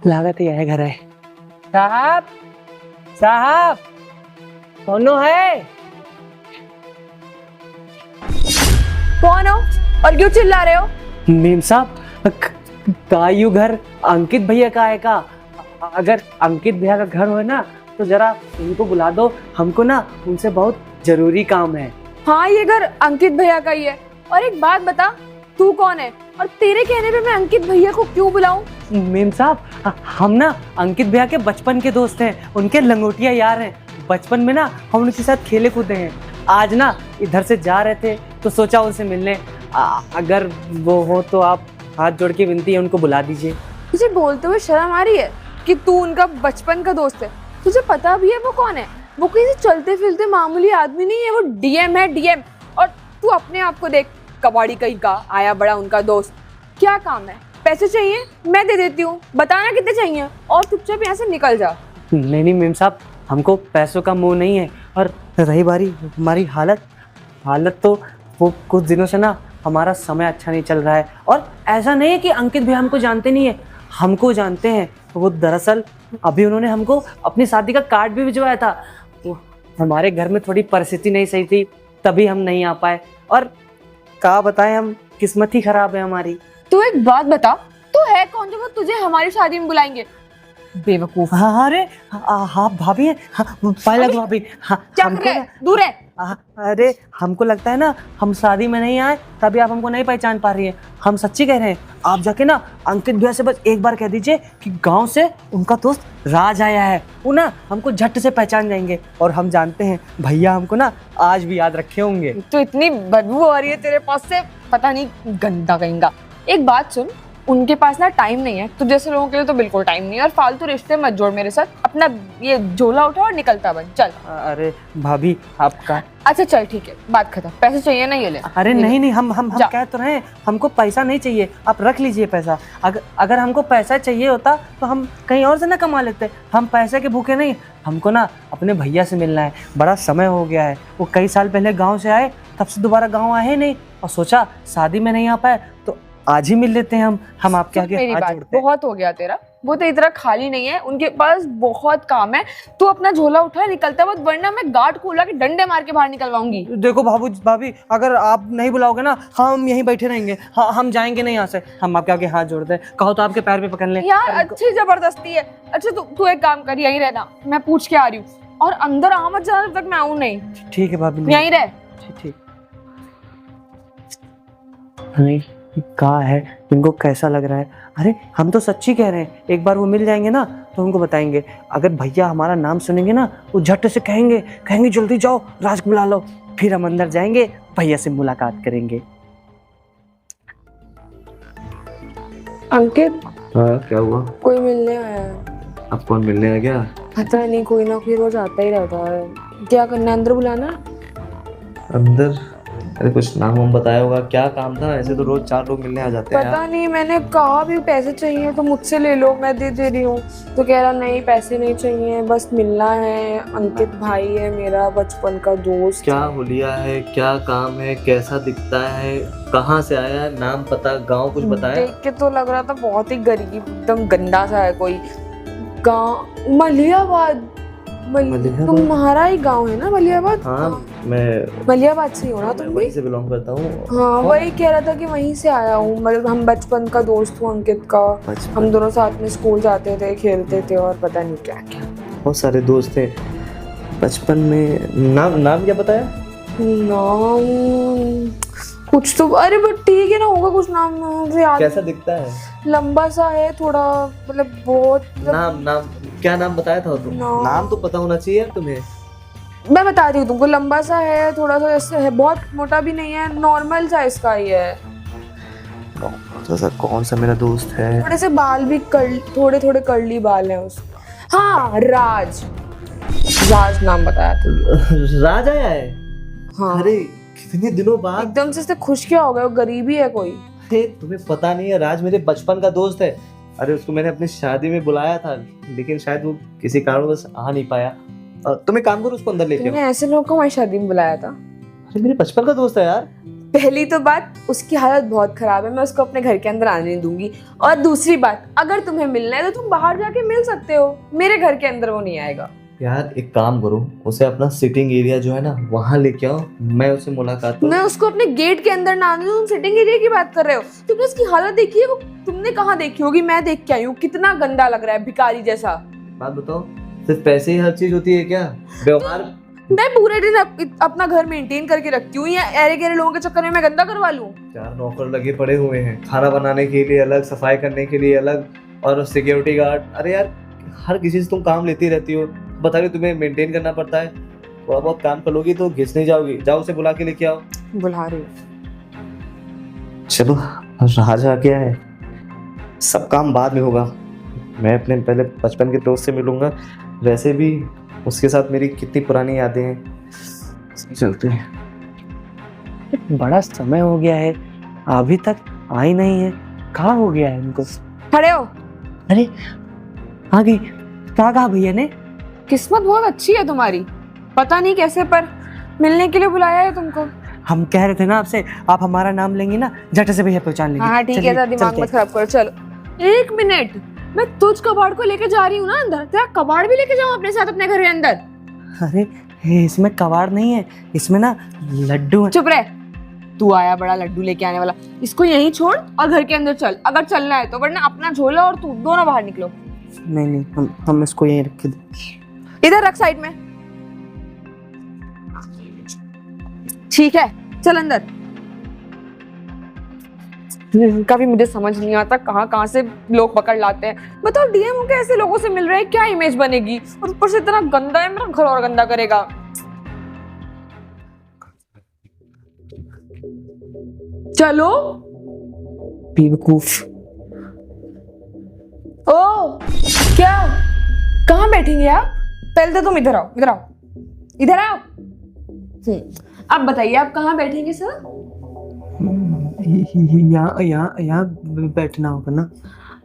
लागत यह घर है। साहब, साहब, कौन है? कौन हो और क्यों चिल्ला रहे हो? मीम साहब, का यू घर अंकित भैया का है का? अगर अंकित भैया का घर हो ना तो जरा उनको बुला दो, हमको ना उनसे बहुत जरूरी काम है। हाँ, ये घर अंकित भैया का ही है। और एक बात बता, तू कौन है और तेरे कहने पे मैं अंकित भैया को क्यों बुलाऊं? मीम साहब, हम ना अंकित भैया के बचपन के दोस्त हैं, उनके लंगोटिया यार हैं। बचपन में ना हम उनके साथ खेले कूदे हैं। आज ना इधर से जा रहे थे तो सोचा उनसे मिलने। अगर वो हो तो आप हाथ जोड़ के विनती है उनको बुला दीजिए। तुझे बोलते हुए शर्म आ रही है कि तू उनका बचपन का दोस्त है? तुझे पता भी है वो कौन है? वो किसी चलते फिरते मामूली आदमी नहीं है, वो डीएम है, डीएम। और तू अपने आप को देख, कबाड़ी कहीं का आया बड़ा उनका दोस्त। क्या काम है? पैसे चाहिए? मैं दे देती हूँ, बताना कितने चाहिए और चुपचाप यहाँ से निकल जा। नहीं नहीं मीम साहब, हमको पैसों का मोह नहीं है। और रही बारी हमारी हालत तो वो कुछ दिनों से ना हमारा समय अच्छा नहीं चल रहा है। और ऐसा नहीं है कि अंकित भी हमको जानते नहीं है, हमको जानते हैं। वो दरअसल अभी उन्होंने हमको अपनी शादी का कार्ड भी भिजवाया था। वो हमारे घर में थोड़ी परिस्थिति नहीं सही थी, तभी हम नहीं आ पाए। और क्या बताएं, हम किस्मत ही खराब है हमारी। तू एक बात बता, तू है कौन जो वो तुझे हमारी शादी में बुलाएंगे? बेवकूफ। हाँ अरे हाँ भाभी है, हाँ पायलट भाभी। हाँ हमको ना, दूर है। अरे हमको लगता है ना हम शादी में नहीं आए तभी आप हमको नहीं पहचान पा रही है। हम सच्ची कह रहे हैं। आप जाके ना अंकित भैया से बस एक बार कह दीजिए कि गांव से उनका दोस्त राज आया है। वो ना हमको झट से पहचान जाएंगे। और हम जानते हैं भैया हमको ना आज भी याद रखे होंगे। तो इतनी बदबू आ रही है तेरे पास से, पता नहीं गंदा कहेंगा। एक बात सुन, उनके पास ना टाइम नहीं है, तो जैसे लोगों के लिए तो बिल्कुल टाइम नहीं है। और फालतू रिश्ते मत जोड़ मेरे साथ, अपना ये झोला उठा और निकलता बन, चल। अरे भाभी आपका। अच्छा चल ठीक है, बात खत्म। पैसे चाहिए ना, ये ले। अरे नहीं हम कह तो रहे हैं, हमको पैसा नहीं चाहिए, आप रख लीजिए पैसा। अगर हमको पैसा चाहिए होता तो हम कहीं और से ना कमा लेते। हम पैसे के भूखे नहीं, हमको ना अपने भैया से मिलना है। बड़ा समय हो गया है, वो कई साल पहले गाँव से आए, तब से दोबारा गाँव आए नहीं। और सोचा शादी में नहीं आ पाए तो आज ही मिल लेते हैं हम आपके आगे हाथ जोड़ते हैं। बहुत हो गया तेरा, वो तो इतना खाली नहीं है, उनके पास बहुत काम है। तू अपना झोला उठा निकलता है, वरना मैं गार्ड खोला के डंडे मार के बाहर निकलवाऊंगी। देखो भाभी, अगर आप नहीं बुलाओगे ना हम यहीं बैठे रहेंगे। हम जाएंगे नहीं यहाँ से। हम आपके आगे हाथ जोड़ते हैं, कहो तो आपके पैर पे पकड़ लें। यार अच्छी जबरदस्ती है। अच्छा तू एक काम कर, यहीं रहना, मैं पूछ के आ रही हूँ। और अंदर आ मत जाना जब तक मैं आऊँ नहीं। ठीक है भाभी, यहीं रह। ठीक। नहीं कहा है, इनको कैसा लग रहा है? अरे हम तो सच्ची कह रहे हैं, एक बार वो मिल जाएंगे ना तो उनको बताएंगे। अगर भैया हमारा नाम सुनेंगे ना वो झट से कहेंगे जल्दी जाओ राज को बुला लो। फिर हम अंदर जाएंगे, भैया से मुलाकात करेंगे। अंकित। हाँ क्या हुआ? कोई मिलने आया है। अब कौन मिलने आ गया? पता नहीं, कोई ना कोई रोज आता ही रहता है। क्या करना है, अंदर बुलाना? अंदर? अरे कुछ नाम हम बताया होगा, क्या काम था? ऐसे तो रोज 4 लोग मिलने आ जाते हैं। पता नहीं, मैंने कहा भी पैसे चाहिए तो मुझसे ले लो, मैं दे रही हूँ। तो कह रहा नहीं पैसे नहीं चाहिए, बस मिलना है। अंकित भाई है मेरा बचपन का दोस्त। क्या हुलिया है, क्या काम है, कैसा दिखता है, कहाँ से आया है, नाम पता गांव कुछ बताया? देख के तो लग रहा था बहुत ही गरीब, एकदम गंदा सा है। कोई गाँव मलियाबाद। तुम्हारा ही गांव है ना मलियाबाद? हाँ मैं मलियाबाद से ही हो ना तुम भी? वहीं से बिलोंग करता हूँ। हाँ वही कह रहा था कि वहीं से आया हूँ। मतलब हम बचपन का दोस्त हूँ अंकित का। हम दोनों साथ में स्कूल जाते थे, खेलते थे और पता नहीं क्या क्या। बहुत सारे दोस्त थे बचपन में। नाम क्या बताया? नाम कुछ तो, अरे बट ठीक है ना, होगा कुछ नाम मुझे याद। कैसा दिखता है? लंबा सा है थोड़ा, मतलब बहुत नाम क्या नाम बताया था तुम? नाम तो पता होना चाहिए तुम्हें। मैं बता रही हूँ तुमको, लंबा सा है थोड़ा सा, ऐसे है, बहुत मोटा भी नहीं है, नॉर्मल सा इसका ही है। तो कौन सा मेरा दोस्त है? थोड़े से बाल भी थोड़े कर्ली बाल हैं उसके। हाँ राज नाम बताया था। राज आया है? हाँ। अरे कितने दिनों बाद। एकदम से खुश क्या हो गए? वो गरीबी है कोई? तुम्हें पता नहीं है, राज मेरे बचपन का दोस्त है। अरे उसको मैंने अपनी शादी में बुलाया था, लेकिन शायद वो किसी कारणवश आ नहीं पाया। तुम एक काम करो, उसको अंदर लेके आओ। ऐसे लोगों को हमारी शादी में बुलाया था? अरे मेरे बचपन का दोस्त है यार। पहली तो बात, उसकी हालत बहुत खराब है, मैं उसको अपने घर के अंदर आने नहीं दूंगी। और दूसरी बात, अगर तुम्हें मिलना है तो तुम बाहर जाके मिल सकते हो, मेरे घर के अंदर वो नहीं आएगा। यार एक काम करो, उसे अपना सिटिंग एरिया जो है ना वहाँ लेके आओ, मैं उससे मुलाकात मैं उसको अपने गेट के अंदर ना आने दूं, तुम सिटिंग एरिया की बात कर रहे हो? तुमने उसकी हालत देखी है? वो तुमने कहाँ देखी होगी, मैं देख के आई हूँ। कितना गंदा लग रहा है, भिखारी जैसा। बात बताओ, सिर्फ पैसे ही हर चीज होती है क्या? व्यवहार। मैं पूरे दिन अपना घर मेंटेन करके रखती हूँ, या ऐरे गहरे लोगों के चक्कर में मैं गंदा करवा लूँ? 4 नौकर लगे पड़े हुए हैं, खाना बनाने के लिए अलग, सफाई करने के लिए अलग, और सिक्योरिटी गार्ड। अरे यार, हर किसी से तुम काम लेती रहती हो, बता रही हो तुम्हें मेंटेन करना पड़ता है। थोड़ा बहुत काम कर लोगी तो घिस नहीं जाओगी। जाओ उसे बुला के लेके आओ। बुला रही हूँ। चलो, राजा क्या है, सब काम बाद में होगा। मैं अपने पहले बचपन के दोस्त से मिलूंगा। वैसे भी उसके साथ मेरी कितनी पुरानी यादें हैं। चलते हैं। बड़ा समय हो गया है, अभी तक आई नहीं है। कहाँ हो गया है इनको? खड़े हो। अरे आ गई। कहा भैया ने? किस्मत बहुत अच्छी है तुम्हारी, पता नहीं कैसे, पर मिलने के लिए बुलाया है तुमको। हम कह रहे थे ना आपसे, आप हमारा नाम लेंगे ना, झट से भैया पहचान लेंगे। हाँ ठीक है, चलिए, दिमाग चलते मत खराब करो। चलो 1 मिनट, मैं तुझ कबाड़ को लेके जा रही हूँ ना अंदर, तेरा कबाड़ भी लेके जाऊँ अपने साथ अपने घर के अंदर? हैं। अरे इसमें कबाड़ नहीं है, इसमें ना लड्डू है। चुप रह, तू आया बड़ा लड्डू लेके आने वाला। इसको यहीं छोड़ और घर के अंदर चल, अगर चलना है तो, वरना अपना झोला और तू दोनों बाहर निकलो। नहीं, हम इसको यहीं रख दे। इधर रख साइड में। ठीक है, चल अंदर। कभी मुझे समझ नहीं आता कहाँ से लोग पकड़ लाते हैं। बताओ, डीएम के ऐसे लोगों से मिल रहे हैं, क्या इमेज बनेगी? और ऊपर से इतना गंदा है, मेरा घर और गंदा करेगा। चलो। बेवकूफ। ओ क्या, कहाँ बैठेंगे आप? पहले तो तुम इधर आओ, इधर आओ, इधर आओ। अब बताइए आप कहाँ बैठेंगे सर? यहाँ बैठना होगा ना।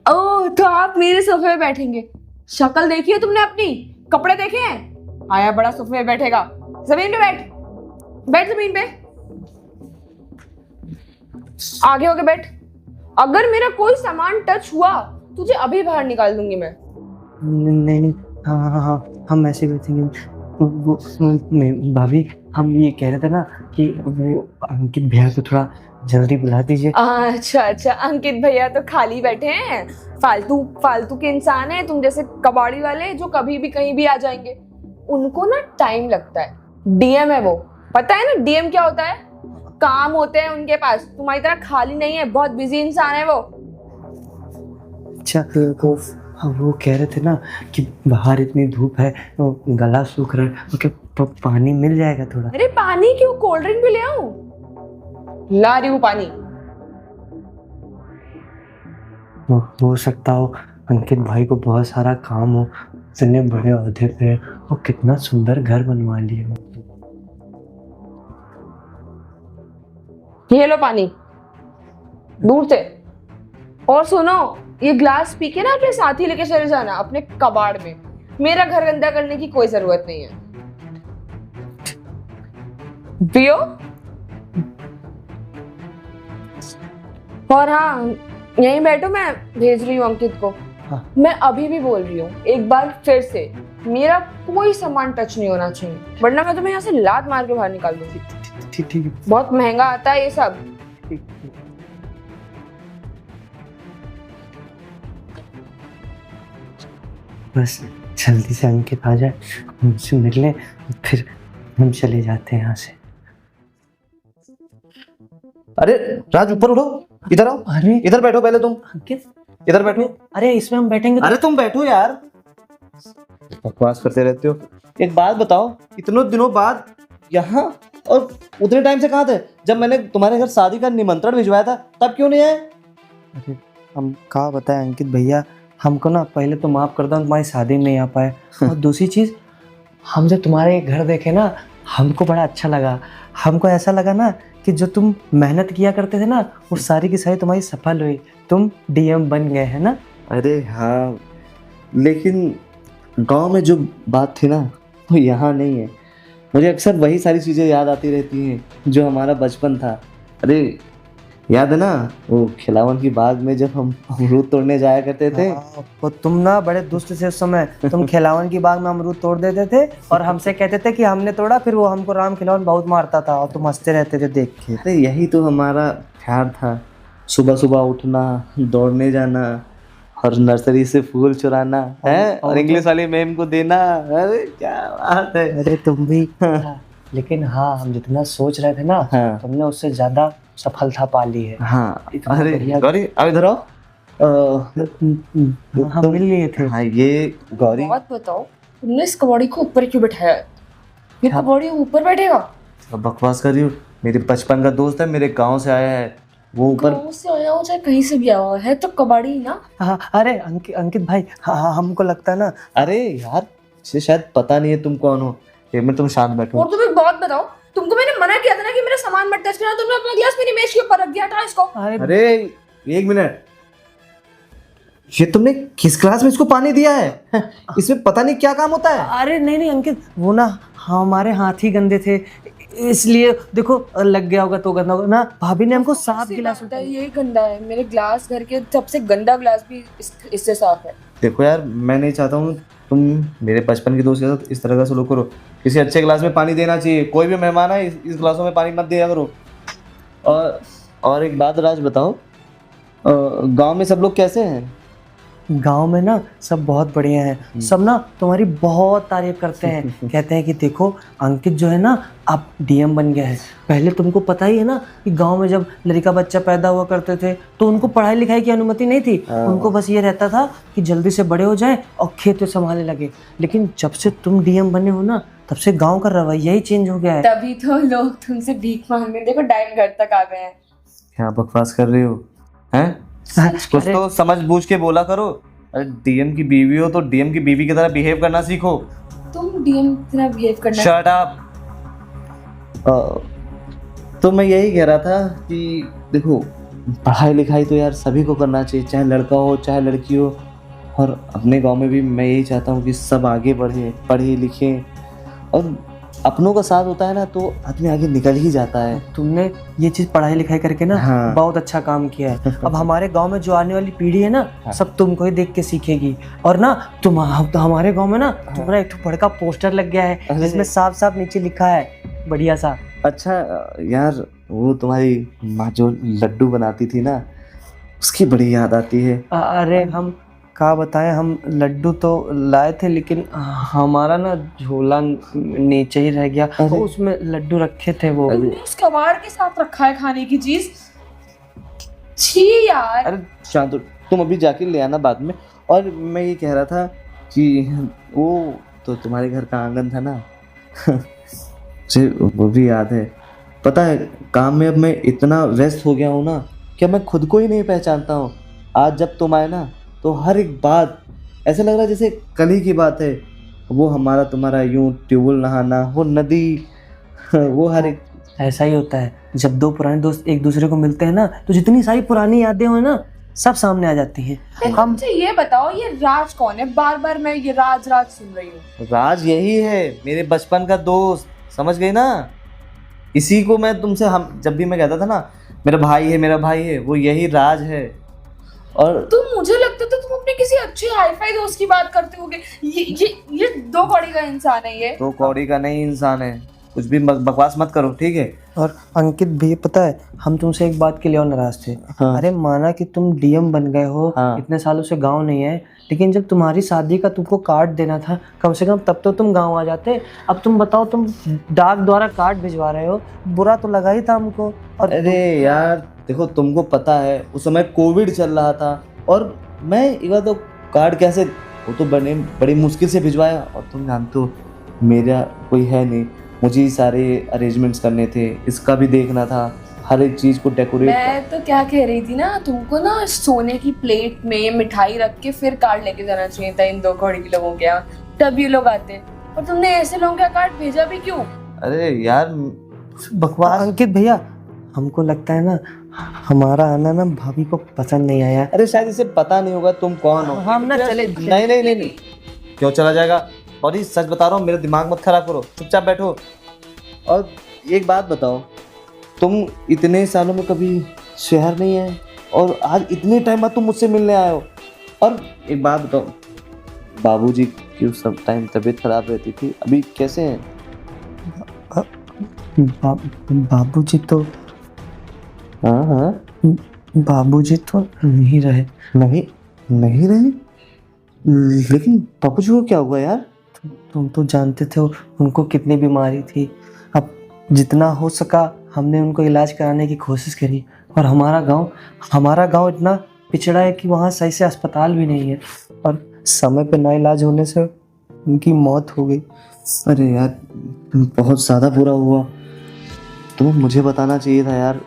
ओह, तो आप मेरे सोफे पे बैठेंगे। शक्ल देखी है तुमने अपनी? कपड़े देखे हैं? आया बड़ा सोफे पे बैठेगा। जमीन पे बैठ, बैठ जमीन पे, आगे होके बैठ। अगर मेरा कोई सामान टच हुआ तुझे अभी बाहर निकाल दूंगी मैं। नहीं, हाँ, हम ऐसे बैठेंगे। भाभी, हम ये कह रहे थे ना कि वो अंकित भैया को थोड़ा जल्दी बुला दीजिए। अच्छा, अंकित भैया तो खाली बैठे हैं, फालतू के इंसान हैं, तुम जैसे कबाड़ी वाले जो कभी भी कहीं भी आ जाएंगे। उनको ना टाइम लगता है। डीएम है वो, पता है ना डीएम क्या होता है? काम होते हैं उनके पास, तुम्हारी तरह खाली नहीं है, बहुत बिजी इंसान है वो। अच्छा, वो कह रहे थे ना कि बाहर इतनी धूप है, तो गला सूख रहा है, तो पानी मिल जाएगा थोड़ा? अरे पानी क्यों, कोल्ड ड्रिंक भी ले आऊं? ला रही हूँ पानी। हो सकता हो अंकित भाई को बहुत सारा काम हो, इतने बड़े ओहदे पे, और कितना सुंदर घर बनवा लिए हो। ये लो पानी, दूर से। और सुनो, ये ग्लास पी के ना अपने साथी लेके चले जाना अपने कबाड़ में। मेरा घर गंदा करने की कोई जरूरत नहीं है। पियो। और हाँ, यहीं बैठो, मैं भेज रही हूँ अंकित को। हाँ। मैं अभी भी बोल रही हूँ, एक बार फिर से, मेरा कोई सामान टच नहीं होना चाहिए, वरना मैं तुम्हें यहाँ से लात मार के बाहर निकाल दूंगी। ठीक है। बहुत महंगा आता है ये सब। ठीक। बस जल्दी से अंकित आ जाए, हमसे मिल ले, फिर हम चले जाते हैं यहाँ से। अरे राज, ऊपर उठो, इधर आओ। अरे इधर बैठो पहले तुम। अंकित, इधर बैठो। अरे इसमें हम बैठेंगे तो... अरे तुम बैठो यार, बकवास करते रहते हो। एक बात बताओ, इतनों दिनों बाद यहाँ, और उतने टाइम से कहाँ थे? जब मैंने तुम्हारे घर शादी का निमंत्रण भिजवाया था तब क्यों नहीं आए? अरे हम कहा बताए अंकित भैया, हमको ना पहले तो माफ कर दो, तुम्हारी शादी में नहीं आ पाए, और दूसरी चीज, हम जब तुम्हारे घर देखे ना, हमको बड़ा अच्छा लगा। हमको ऐसा लगा ना कि जो तुम मेहनत किया करते थे ना, वो सारी की सारी तुम्हारी सफल हुई, तुम डीएम बन गए, है ना? अरे हाँ, लेकिन गांव में जो बात थी ना, वो यहाँ नहीं है। मुझे अक्सर वही सारी चीज़ें याद आती रहती हैं जो हमारा बचपन था। अरे याद है ना वो खिलावन की बाग में जब हम अमरूद तोड़ने जाया करते थे? वो तुम ना बड़े दुष्ट थे उस समय। तुम खिलावन की बाग में अमरूद तोड़ देते थे और हमसे कहते थे कि हमने तोड़ा, फिर वो हमको राम खिलावन बहुत मारता था और तुम हंसते रहते थे देख के। अरे यही तो हमारा प्यार था, सुबह सुबह उठना, दौड़ने जाना और नर्सरी से फूल चुराना है और इंग्लिश वाली मैम को देना। अरे क्या बात है। अरे तुम भी। लेकिन हाँ, हम जितना सोच रहे थे ना, हाँ। तुमने उससे ज्यादा सफलता पा ली है। हाँ इतना अरे बढ़िया। गौरी अब इधर आओ। हम मिल लिए थे। हाँ ये गौरी, बात बताओ, तुमने इस कबाड़ी को ऊपर क्यों बिठाया है? ये क्या? कबाड़ी ऊपर बैठेगा? अब बकवास कर रही हो? मेरे बचपन का दोस्त है, मेरे गांव से आया है, वो ऊपर। गाँव से आया हो चाहे कहीं से भी आया हो, है तो कबाड़ी ना। हाँ, अरे अंकित भाई, हाँ, हमको लगता है ना। अरे यार इसे शायद पता नहीं है तुम कौन हो। एक मिनट तुम शांत बैठो। और तुम एक बात बताओ, तुमको मैंने मना किया था ना कि मेरा सामान मत टच करना, तुमने अपना गिलास मेरी मेज के ऊपर रख दिया। हटा इसको। अरे एक मिनट, ये तुमने किस क्लास में इसको पानी दिया है? इसमें पता नहीं क्या काम होता है। अरे नहीं अंकित, वो ना हमारे हाथ ही गंदे थे, इसलिए देखो लग गया होगा तो गंदा होगा ना। भाभी ने हमको साफ गिलास लगता है ये गंदा है। मेरे ग्लास घर के सबसे गंदा ग्लास भी इससे साफ है। देखो यार, मैं नहीं चाहता हूँ तुम मेरे बचपन के दोस्त के साथ इस तरह का सलूक करो। किसी अच्छे गिलास में पानी देना चाहिए। कोई भी मेहमान है इस गिलासों में पानी मत दिया करो। और एक बात राज बताओ, गांव में सब लोग कैसे हैं? गांव में ना सब बहुत बढ़िया हैं। सब ना तुम्हारी बहुत तारीफ करते हैं। कहते हैं कि देखो अंकित जो है ना अब डीएम बन गया है। पहले तुमको पता ही है ना कि गांव में जब लड़का बच्चा पैदा हुआ करते थे तो उनको पढ़ाई लिखाई की अनुमति नहीं थी। उनको बस ये रहता था कि जल्दी से बड़े हो जाएं और खेत संभालने लगे। लेकिन जब से तुम डीएम बने हो ना, तब से गाँव का रवैया ही चेंज हो गया है। तभी तो लोग तुमसे भीख मांगने देखो डायन घर तक आ गए हैं। क्या बकवास कर रहे हो हैं? कुछ तो समझ बूझ के बोला करो। अरे डीएम की बीवी हो तो डीएम की बीवी की तरह बिहेव करना सीखो। तुम डीएम की तरह बिहेव करना। Shut up. तो मैं यही कह रहा था कि देखो, पढ़ाई लिखाई तो यार सभी को करना चाहिए, चाहे लड़का हो चाहे लड़की हो। और अपने गांव में भी मैं यही चाहता हूँ कि सब आगे बढ़े, पढ़े लिखे। और अपनों का साथ होता है ना तो आदमी आगे निकल ही जाता है। तुमने ये चीज पढ़ाई लिखाई करके ना हाँ। बहुत अच्छा काम किया है। अब हमारे गांव में जो आने वाली पीढ़ी है ना, सब तुमको ही देख के सीखेगी। और ना तुम हमारे गांव में ना तुम्हारा एक बड़ा का पोस्टर लग गया है जिसमें साफ साफ नीचे लिखा है बढ़िया सा। अच्छा यार, वो तुम्हारी माँ जो लड्डू बनाती थी ना, उसकी बड़ी याद आती है। अरे हम क्या बताएं, हम लड्डू तो लाए थे लेकिन हमारा ना झोला नीचे ही रह गया। तो उसमें लड्डू रखे थे वो। उस कबाड़ के साथ रखा है खाने की चीज। छी यार। अरे शांत हो, तुम अभी जाके ले आना बाद में। और मैं ये कह रहा था कि वो तो तुम्हारे घर का आंगन था ना, मुझे वो भी याद है। पता है काम में अब मैं इतना व्यस्त हो गया हूँ ना कि मैं खुद को ही नहीं पहचानता हूँ। आज जब तुम आए ना तो हर एक बात ऐसा लग रहा है जैसे कल ही की बात है। वो हमारा तुम्हारा यूं ट्यूबवेल नहाना, वो नदी, वो हर एक। ऐसा ही होता है जब दो पुराने दोस्त एक दूसरे को मिलते हैं ना, तो जितनी सारी पुरानी यादें हो ना सब सामने आ जाती हैं। हम ये बताओ, ये राज कौन है? बार बार मैं ये राज राज सुन रही हूँ। राज यही है, मेरे बचपन का दोस्त, समझ गई ना? इसी को मैं तुमसे, हम जब भी मैं कहता था ना मेरा भाई है मेरा भाई है, वो यही राज है। और तुम, मुझे लगता था तुम अपने किसी अच्छे हाईफाई दोस्त की बात करते होगे। ये दो कौड़ी का इंसान है ये। तो कौड़ी का नहीं इंसान है। कुछ भी बकवास मत करो, ठीक है? और अंकित भी पता है हम तुमसे एक बात के लिए और नाराज थे। हाँ। अरे माना कि तुम डीएम बन गए हो, हाँ। इतने सालों से गांव नहीं है, लेकिन जब तुम्हारी शादी का तुमको कार्ड देना था कम से कम तब तो तुम गांव आ जाते। अब तुम बताओ, तुम डाक द्वारा कार्ड भिजवा रहे हो, बुरा तो लगा ही था हमको। और अरे यार देखो, तुमको पता है उस समय कोविड चल रहा था और मैं एक बार तो कार्ड कैसे, वो तो बड़ी मुश्किल से भिजवाया। और तुम जानते हो मेरा कोई है नहीं, मुझे ही सारे अरेंजमेंट्स करने थे, इसका भी देखना था, हर एक चीज को डेकोरेट। मैं तो क्या कह रही थी ना, तुमको ना सोने की प्लेट में मिठाई रख के फिर कार्ड लेके जाना चाहिए था इन दो कौड़ी लोगों के यहाँ, तब ये लोग आते। और तुमने ऐसे लोगों का कार्ड भेजा भी क्यों? अरे यार बकवास। अंकित भैया, हमको लगता है ना हमारा आना ना भाभी को पसंद नहीं आया। अरे शायद इसे पता नहीं होगा तुम कौन हो। हम ना चले। नहीं, क्यों चला जाएगा? और ये सच बता रहा हूँ, मेरा दिमाग मत खराब करो, चुपचाप बैठो। और एक बात बताओ, तुम इतने सालों में कभी शहर नहीं आए और आज इतने टाइम बाद तुम मुझसे मिलने आए हो। और एक बात बताओ, बाबूजी की उस सब टाइम तबीयत खराब रहती थी, अभी कैसे हैं? बाबूजी तो हाँ हाँ, बाबूजी तो नहीं रहे। नहीं नहीं रहे, लेकिन बाबूजी को क्या हुआ यार? तुम तो जानते थे उनको कितनी बीमारी थी। अब जितना हो सका हमने उनको इलाज कराने की कोशिश करी, और हमारा गांव इतना पिछड़ा है कि वहाँ सही से अस्पताल भी नहीं है, और समय पे ना इलाज होने से उनकी मौत हो गई। अरे यार, बहुत ज़्यादा बुरा हुआ। तुम्हें मुझे बताना चाहिए था यार,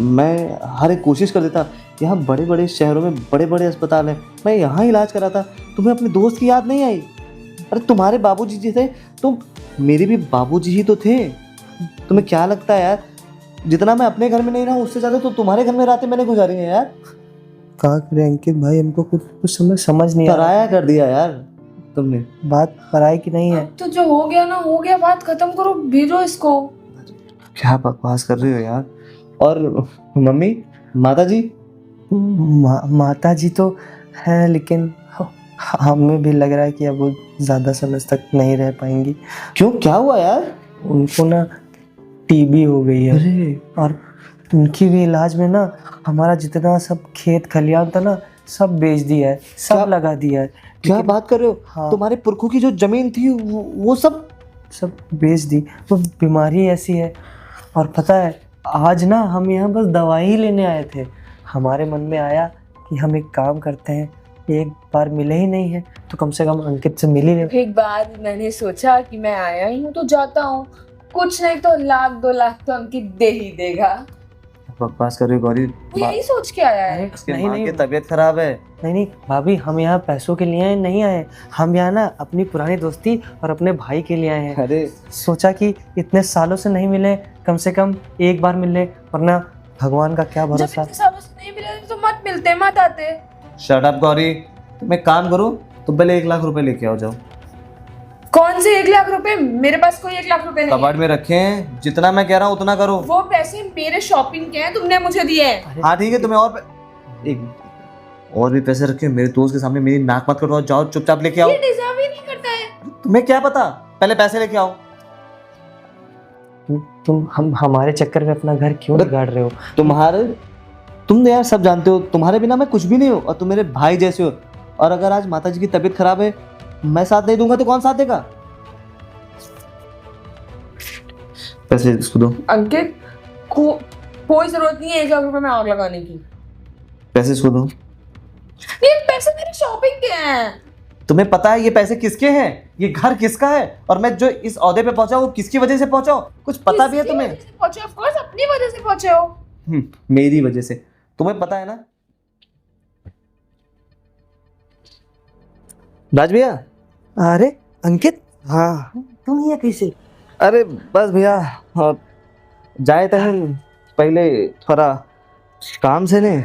मैं हर एक कोशिश कर देता। यहाँ बड़े बड़े शहरों में बड़े बड़े अस्पताल हैं, मैं यहाँ इलाज कराता। तुम्हें अपने दोस्त की याद नहीं आई? अरे तुम्हारे बाबूजी जी थे, तुम मेरे भी बाबूजी ही तो थे। तुम्हें क्या लगता है यार, जितना मैं अपने घर में नहीं रहा उससे ज़्यादा तो तुम्हारे घर में रातें मैंने गुजारी हैं यार। क्या करें अंकित भाई, हमको कुछ समझ नहीं आ रहा। पराया कर दिया यार तुमने। बात पराई की नहीं है। अब तो जो हो गया ना हो गया, बात खत्म करो, भेजो इसको। क्या बकवास कर रही हो यार? और मम्मी, माता जी? माता जी तो है, लेकिन हमें भी लग रहा है कि अब वो ज़्यादा समय तक नहीं रह पाएंगी। क्यों, क्या हुआ यार? उनको ना टीबी हो गई है। अरे और उनकी भी इलाज में ना हमारा जितना सब खेत खलियान था ना, सब बेच दिया है, सब क्या? लगा दिया है। क्या लेकिन- बात कर रहे हो? हाँ। तुम्हारे पुरखों की जो जमीन थी वो सब? सब बेच दी। वो बीमारी ऐसी है, और पता है आज ना हम यहाँ बस दवाई ही लेने आए थे। हमारे मन में आया कि हम एक काम करते हैं, एक बार मिले ही नहीं है तो कम से कम अंकित से मिल ही ले। एक बार मैंने सोचा कि मैं आया ही हूँ तो जाता हूँ, कुछ नहीं तो 1,00,000-2,00,000 तो अंकित दे ही देगा। बकवास कर रही हो गौरी। वो यही सोच के आया है। उसके नहीं माँ नहीं की तबीयत खराब है। नहीं भाभी, हम यहाँ पैसों के लिए नहीं आए। हम यहाँ ना अपनी पुरानी दोस्ती और अपने भाई के लिए आए हैं। अरे सोचा कि इतने सालों से नहीं मिले, कम से कम एक बार मिल ले, वरना भगवान का क्या जब भरोसा। इतने सालों से नहीं मिले तो मत मिलते, मत आते। शट अप गौरी, तुम एक काम करो, तुम पहले 1,00,000 रुपए लेके आओ जाओ। कौन से 1,00,000 रुपए? मेरे पास कोई 1,00,000 रुपए नहीं कबाड़ में रखे हैं, जितना मैं कह रहा हूँ उतना करो। है। वो पैसे मेरे शॉपिंग के हैं, तुमने मुझे दिए हैं। हाँ ठीक है, तुम्हें एक और भी पैसे रखे, मेरे दोस्त के सामने मेरी नाक मत कटवाओ, जाओ चुपचाप लेके आओ। ये डिजर्व ही नहीं करता है। तुम्हें क्या पता, पहले पैसे लेके आओ। तुम हमारे चक्कर में अपना घर क्यों बिगाड़ रहे हो? तुम यार सब जानते हो, तुम्हारे बिना मैं कुछ भी नहीं हूँ, और तुम मेरे भाई जैसे हो। और अगर आज माता जी की तबीयत खराब है, मैं साथ नहीं दूंगा तो कौन साथ देगा? पैसे इसको दो। अंकित कोई जरूरत नहीं है 1,00,000 रुपए में आग लगाने की। पैसे इसको दो। ये पैसे मेरे शॉपिंग के हैं। तुम्हें पता है ये पैसे किसके हैं, ये घर किसका है, और मैं जो इस ओहदे पे पहुंचा वो किसकी वजह से पहुंचा हूं? कुछ पता भी है किसकी तुम्हें? वजह से पहुंचे? ऑफ कोर्स अपनी वजह से पहुंचे हो। मेरी वजह से, तुम्हें पता है ना? राज भैया। अरे अंकित, हाँ। तुम यहाँ कैसे? अरे बस भैया, हाँ, जाए थे हम पहले थोड़ा काम से ने,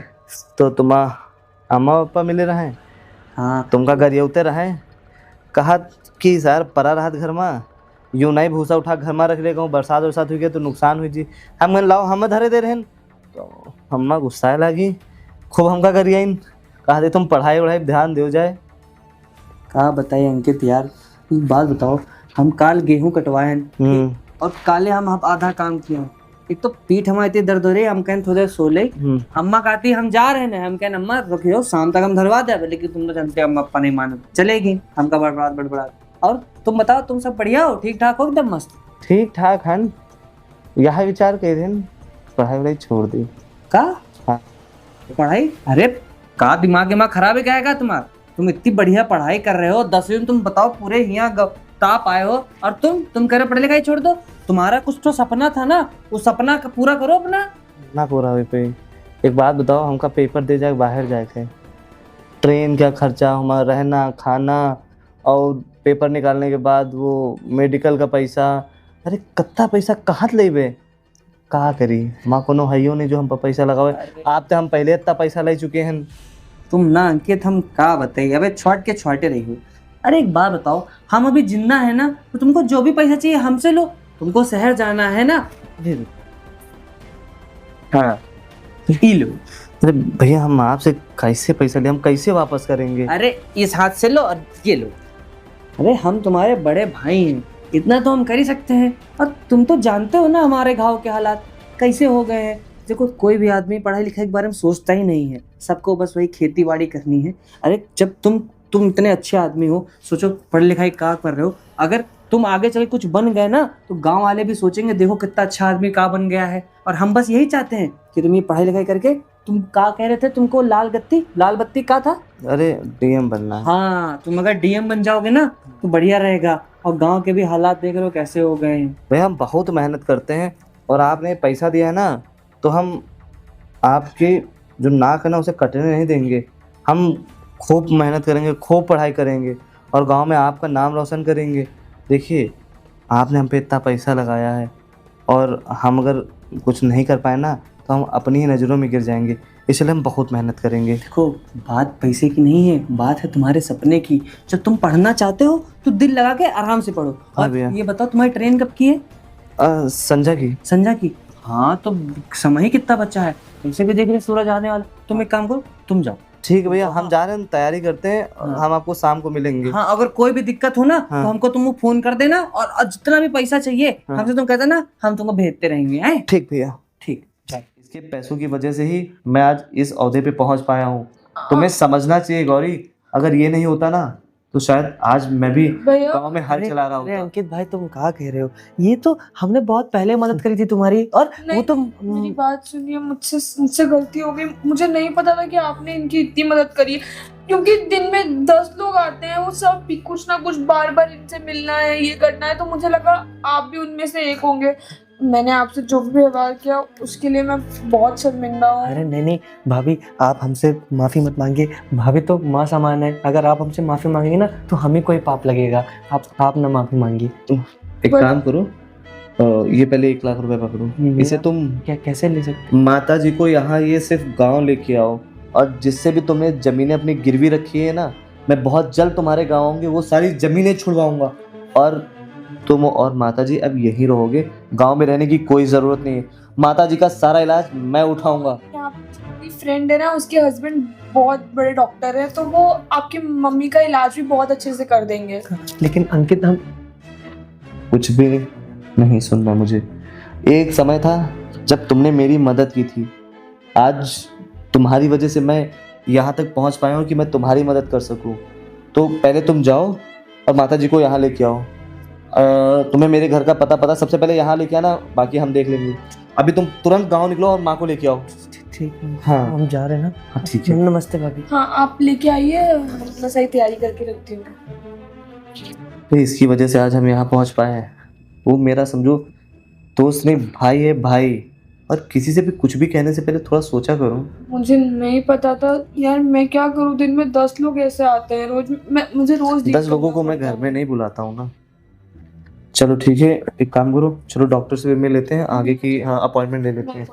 तो तुम्हारा अम्मा पापा मिले रहे। हाँ तुमका घर उते रहे, कहा कि सर परा रहा घर में, यूँ नहीं भूसा उठा घर में रख ले कहूँ, बरसात वरसात हुई गई तो नुकसान हुई जी। हम लाओ हम धरे दे रहे, तो हम्मा गुस्सा लगी खूब हमका करिए इन, कहा दे तुम पढ़ाई वढ़ाई ध्यान दो जाए। कहा बताइए अंकित यार, एक बात बताओ, हम काल गेहूं कटवाए हैं और काले हम आधा काम किए हैं। एक तो पीठ हमारी इतनी दर्द हो रही है, हम कहें थोड़े सो ले। अम्मा कहती हम जा रहे हैं, हम कहें अम्मा रुकियो शाम तक हम धरवा दे, लेकिन तुम तो जानते हो अम्मा अपा नहीं मानो, चलेगी हमका बड़बड़ा। और तुम बताओ, तुम सब बढ़िया हो, ठीक ठाक हो, एकदम मस्त? ठीक ठाक हन, यह विचार कह रहे पढ़ाई वढ़ाई छोड़ दी। का हाँ। पढ़ाई? अरे का दिमाग खराब है क्या तुम्हारा? तुम इतनी बढ़िया पढ़ाई कर रहे हो, 10वीं में तुम बताओ पूरे यहाँ टॉप आए हो, और तुम कह रहे पढ़े लिखाई छोड़ दो। तुम्हारा कुछ तो सपना था ना, वो सपना का पूरा करो अपना। ना पूरा हुई पे। एक बात बताओ, हमका पेपर दे जाए बाहर जाके, ट्रेन का खर्चा, हमारा रहना खाना, और पेपर निकालने के बाद वो मेडिकल का पैसा, अरे कत्ता पैसा कहाँ ले बे, कहा करी माँ कोनो हइयो नहीं जो हम पर पैसा लगावे। आप तो हम पहले इतना पैसा ले चुके हैं। तुम ना अंकित, हम का बताइए, अबे छोटे रही हो। अरे एक बात बताओ, हम अभी जिंदा है ना, तो तुमको जो भी पैसा चाहिए हमसे लो। तुमको शहर जाना है ना, हाँ पी लो। अरे भैया हम आपसे कैसे पैसा लिए, हम कैसे वापस करेंगे? अरे इस हाथ से लो और ये लो। अरे हम तुम्हारे बड़े भाई हैं, इतना तो हम कर ही सकते हैं। और तुम तो जानते हो ना हमारे गांव के हालात कैसे हो गए हैं। देखो कोई भी आदमी पढ़ाई लिखाई के बारे में सोचता ही नहीं है, सबको बस वही खेती बाड़ी करनी है। अरे जब तुम इतने अच्छे आदमी हो, सोचो पढ़ाई लिखाई का कर रहे हो, अगर तुम आगे चल कुछ बन गए ना तो गांव वाले भी सोचेंगे देखो कितना अच्छा आदमी का बन गया है। और हम बस यही चाहते हैं कि तुम ये पढ़ाई लिखाई करके, तुम का कह रहे थे तुमको लाल बत्ती का था? अरे डीएम बनना है। हाँ तुम अगर डीएम बन जाओगे ना तो बढ़िया रहेगा। और गांव के भी हालात देख रहे हो कैसे हो गए हैं। भैया हम बहुत मेहनत करते हैं और आपने पैसा दिया है ना, तो हम आपकी जो नाक है ना उसे कटने नहीं देंगे। हम खूब मेहनत करेंगे, खूब पढ़ाई करेंगे और गांव में आपका नाम रोशन करेंगे। देखिए आपने हम पे इतना पैसा लगाया है और हम अगर कुछ नहीं कर पाए ना तो हम अपनी ही नज़रों में गिर जाएंगे, इसलिए हम बहुत मेहनत करेंगे। देखो बात पैसे की नहीं है, बात है तुम्हारे सपने की। जब तुम पढ़ना चाहते हो तो दिल लगा के आराम से पढ़ो। हाँ और भैया। ये बताओ तुम्हारी ट्रेन कब की है? संजय की। संध्या की। हाँ तो समय ही कितना बचा है, तुमसे भी देख रहे सूरज आने वाला। तुम एक काम करो, तुम जाओ। ठीक है भैया, हम जा रहे हैं, तैयारी करते हैं। हाँ। हम आपको शाम को मिलेंगे। हाँ अगर कोई भी दिक्कत हो ना हाँ। तो हमको तुम फोन कर देना, और जितना भी पैसा चाहिए हाँ। हमसे तुम कहते ना, हम तुमको भेजते रहेंगे। हैं ठीक भैया। ठीक। इसके पैसों की वजह से ही मैं आज इस ओहदे पे पहुंच पाया हूँ। तुम्हें समझना चाहिए गौरी, अगर ये नहीं होता ना तो शायद आज मैं भी भैया गांव में हल चला रहा अरे होता। अंकित भाई तुम कहा कह रहे हो, ये तो हमने बहुत पहले मदद करी थी तुम्हारी। और वो नहीं, तो मेरी बात सुनिए, मुझसे गलती हो गई। मुझे नहीं पता था कि आपने इनकी इतनी मदद करी है, क्योंकि दिन में 10 लोग आते हैं, वो सब भी कुछ ना कुछ बार बार इनसे मिलना है, ये करना है, तो मुझे लगा आप भी उनमें से एक होंगे। मैंने आपसे जो भी व्यवहार किया उसके लिए मैं बहुत शर्मिंदा हूँ। अरे नहीं भाभी, आप हमसे माफी मत मांगिए। भाभी तो माँ समान है, अगर आप हमसे माफी मांगेंगे ना तो हमें कोई पाप लगेगा। आप ना माफी मांगिए। एक काम करो, ये पहले 1 लाख रुपए पकड़ो, इसे तुम क्या कैसे ले सकते? माता जी को यहाँ ये सिर्फ गांव लेके आओ, और जिससे भी तुमने जमीनें अपनी गिरवी रखी है ना, मैं बहुत जल्द तुम्हारे गाँव आऊंगी, वो सारी जमीनें छुड़वाऊंगा। और तुम और माता जी अब यहीं रहोगे, गांव में रहने की कोई ज़रूरत नहीं है। माता जी का सारा इलाज मैं उठाऊंगा। मेरी फ्रेंड है ना, उसके हस्बैंड बहुत बड़े डॉक्टर है, तो वो आपकी मम्मी का इलाज भी बहुत अच्छे से कर देंगे। लेकिन अंकित हम कुछ भी नहीं सुनना मुझे। एक समय था जब तुमने मेरी मदद की थी, आज तुम्हारी वजह से मैं यहाँ तक पहुँच पाया हूँ कि मैं तुम्हारी मदद कर सकूँ। तो पहले तुम जाओ और माता जी को यहाँ लेके आओ। तुम्हें मेरे घर का पता सबसे पहले यहाँ लेके आना, बाकी हम देख लेंगे। अभी तुम तुरंत गांव निकलो और माँ को लेके आओ। ठीक है। हाँ। हम जा रहे हैं ना। हाँ ठीक है। नमस्ते भाभी। हाँ आप लेके आइए, मैं सही तैयारी करके रखती हूँ। तो इसकी वजह से आज हम यहाँ पहुँच पाए हैं। वो मेरा समझो दोस्त नहीं, भाई है भाई। और किसी से भी कुछ भी कहने से पहले थोड़ा सोचा करो। मुझे नहीं पता था यार, मैं क्या करूँ, दिन में 10 लोग ऐसे आते हैं रोज। मुझे रोज 10 लोगों को मैं घर में नहीं बुलाता हूँ ना। चलो ठीक है, एक काम करो, चलो डॉक्टर से मिल लेते हैं, आगे की अपॉइंटमेंट ले लेते हैं।